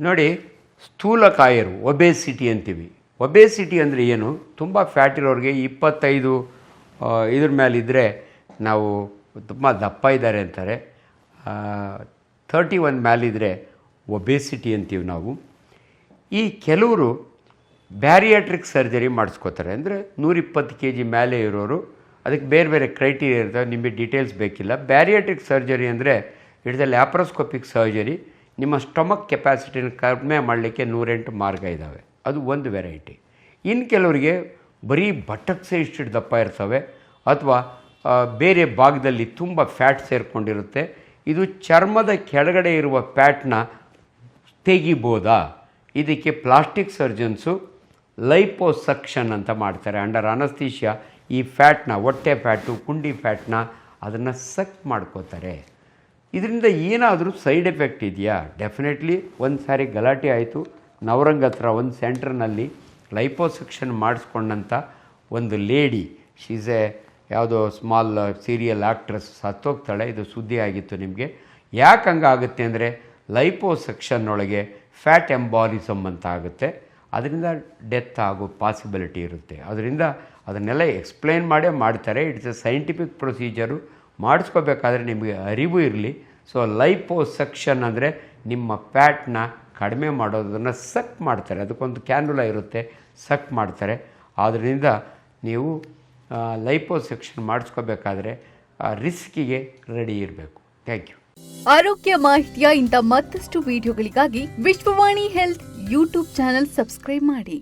ನೋಡಿ, ಸ್ಥೂಲಕಾಯರು ಒಬೇಸಿಟಿ ಅಂತೀವಿ. ಒಬೇಸಿಟಿ ಅಂದರೆ ಏನು? ತುಂಬ ಫ್ಯಾಟ್ ಇರೋರಿಗೆ 25 ಇದ್ರ ಮೇಲಿದ್ದರೆ ನಾವು ತುಂಬ ದಪ್ಪ ಇದ್ದಾರೆ ಅಂತಾರೆ. 31 ಮೇಲಿದ್ದರೆ ಒಬೇಸಿಟಿ ಅಂತೀವಿ ನಾವು. ಈ ಕೆಲವರು ಬ್ಯಾರಿಯಾಟ್ರಿಕ್ ಸರ್ಜರಿ ಮಾಡಿಸ್ಕೋತಾರೆ. ಅಂದರೆ 120 kg ಮೇಲೆ ಇರೋರು, ಅದಕ್ಕೆ ಬೇರೆ ಬೇರೆ ಕ್ರೈಟೀರಿಯಾ ಇರ್ತವೆ, ನಿಮಗೆ ಡೀಟೇಲ್ಸ್ ಬೇಕಿಲ್ಲ. ಬ್ಯಾರಿಯಾಟ್ರಿಕ್ ಸರ್ಜರಿ ಅಂದರೆ ಇಟ್ಸ್ ಎ ಲ್ಯಾಪ್ರೋಸ್ಕೋಪಿಕ್ ಸರ್ಜರಿ. ನಿಮ್ಮ ಸ್ಟಮಕ್ ಕೆಪಾಸಿಟಿನ ಕಡಿಮೆ ಮಾಡಲಿಕ್ಕೆ 108 ಮಾರ್ಗ ಇದ್ದಾವೆ. ಅದು ಒಂದು ವೆರೈಟಿ. ಇನ್ನು ಕೆಲವರಿಗೆ ಬರೀ ಬಟಕ್ಸೇ ಇಷ್ಟು ದಪ್ಪ ಇರ್ತವೆ, ಅಥವಾ ಬೇರೆ ಭಾಗದಲ್ಲಿ ತುಂಬ ಫ್ಯಾಟ್ ಸೇರಿಕೊಂಡಿರುತ್ತೆ. ಇದು ಚರ್ಮದ ಕೆಳಗಡೆ ಇರುವ ಫ್ಯಾಟ್ನ ತೆಗಿಬೋದಾ? ಇದಕ್ಕೆ ಪ್ಲಾಸ್ಟಿಕ್ ಸರ್ಜನ್ಸು ಲೈಪೋಸಕ್ಷನ್ ಅಂತ ಮಾಡ್ತಾರೆ. ಅಂಡರ್ ಅನಸ್ಥೀಷಿಯಾ ಈ ಫ್ಯಾಟ್ನ, ಹೊಟ್ಟೆ ಫ್ಯಾಟು, ಕುಂಡಿ ಫ್ಯಾಟ್ನ ಅದನ್ನು ಸಕ್ ಮಾಡ್ಕೋತಾರೆ. ಇದರಿಂದ ಏನಾದರೂ ಸೈಡ್ ಎಫೆಕ್ಟ್ ಇದೆಯಾ? ಡೆಫಿನೆಟ್ಲಿ. ಒಂದು ಸಾರಿ ಗಲಾಟೆ ಆಯಿತು, ನವರಂಗ್ ಹತ್ರ ಒಂದು ಸೆಂಟ್ರ್ನಲ್ಲಿ ಲೈಪೋಸಕ್ಷನ್ ಮಾಡಿಸ್ಕೊಂಡಂಥ ಒಂದು ಲೇಡಿ, ಶೀಸ್ ಯಾವುದೋ ಸ್ಮಾಲ್ ಸೀರಿಯಲ್ ಆ್ಯಕ್ಟ್ರೆಸ್, ಸತ್ತೋಗ್ತಾಳೆ. ಇದು ಸುದ್ದಿ ಆಗಿತ್ತು ನಿಮಗೆ. ಯಾಕೆ ಹಂಗಾಗುತ್ತೆ ಅಂದರೆ ಲೈಪೋಸಕ್ಷನ್ ಒಳಗೆ ಫ್ಯಾಟ್ ಎಂಬಾಲಿಸಮ್ ಅಂತ ಆಗುತ್ತೆ. ಅದರಿಂದ ಡೆತ್ ಆಗೋ ಪಾಸಿಬಿಲಿಟಿ ಇರುತ್ತೆ. ಅದರಿಂದ ಅದನ್ನೆಲ್ಲ ಎಕ್ಸ್ಪ್ಲೈನ್ ಮಾಡೇ ಮಾಡ್ತಾರೆ. It's a scientific procedure. ಮಾಡಿಸ್ಕೋಬೇಕಾದ್ರೆ ನಿಮಗೆ ಅರಿವು ಇರಲಿ. ಸೊ ಲೈಪೋಸಕ್ಷನ್ ಅಂದರೆ ನಿಮ್ಮ ಫ್ಯಾಟ್ನ ಕಡಿಮೆ ಮಾಡೋದನ್ನು ಸಕ್ ಮಾಡ್ತಾರೆ. ಅದಕ್ಕೊಂದು ಕ್ಯಾನುಲ ಇರುತ್ತೆ, ಸಕ್ ಮಾಡ್ತಾರೆ. ಆದ್ದರಿಂದ ನೀವು ಲೈಪೋಸಕ್ಷನ್ ಮಾಡಿಸ್ಕೋಬೇಕಾದ್ರೆ ರಿಸ್ಕಿಗೆ ರೆಡಿ ಇರಬೇಕು. Thank you. ಆರೋಗ್ಯ ಮಾಹಿತಿಯ ಇಂಥ ಮತ್ತಷ್ಟು ವಿಡಿಯೋಗಳಿಗಾಗಿ Vishwavani health YouTube channel subscribe ಮಾಡಿ.